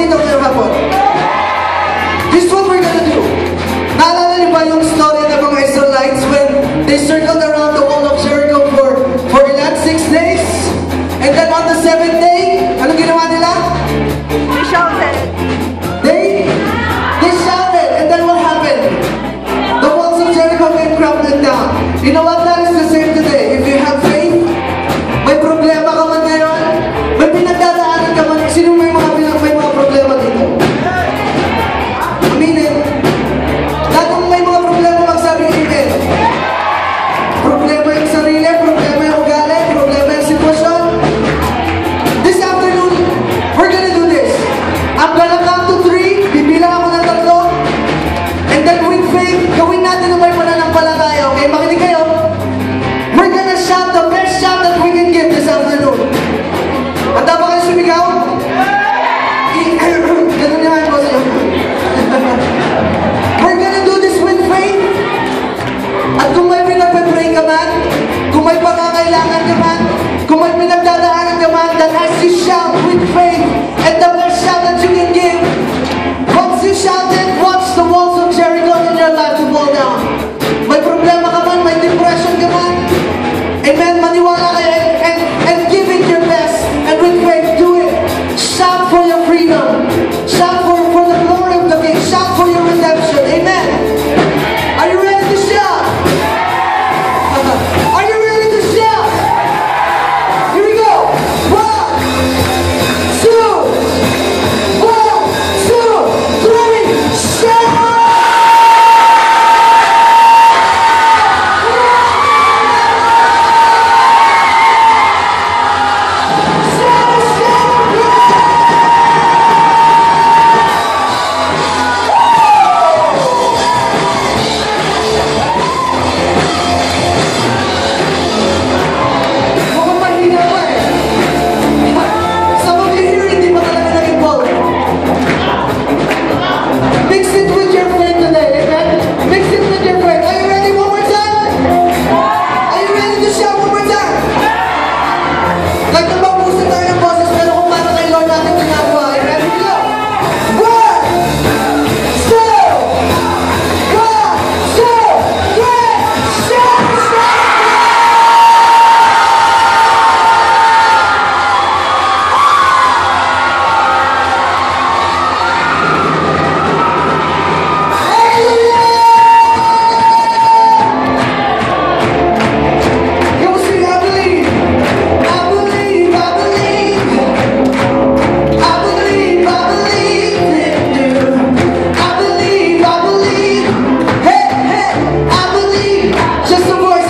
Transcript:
dito ngayong hapon? This is what we're gonna do. Naalala niyo ba yung story ng mga Israelites when they circled around the wall of Jericho for ilan? 6 days? And then on the 7th day, anong ginawa nila? They shouted. They shouted, and then what happened? The walls of Jericho came crumbling down. You know what? That is the same today. If you have faith, may problema ka man ngayon, may pinagdadaanan ka man, sino may mga problema dito? Aminin. Lahat ng may mga problema, magsabi amen. Problema yung sarili, problema yung ugali, problema yung sitwasyon. This afternoon, we're gonna do this. I'm gonna count to 3, bibilang ako ng 3, and then with faith, gawin natin ang may pananampalataya, okay? Makinig kayo. We're gonna shout the best shout that we can give this afternoon. Handa ba kayo sumigaw? Ganun naman po sa'yo. We're gonna do this with faith. At kung may pinagpe-pray ka man, kung may pangangailangan ka man, kung may pinagdadaanan ka man, then as you shout with faith, and the best shout that you can give, once you shout it, watch the walls of Jericho in your life to fall down. May problema ka man, may depression ka man, amen, maniwala kayo, and give it your best, and with faith, do it. Shout for your freedom. Shout for the glory of the King. Shout for your redemption. Amen. Are you ready to shout? Are you ready to shout? Here we go. 1, 2, 3, shout! Just a voice.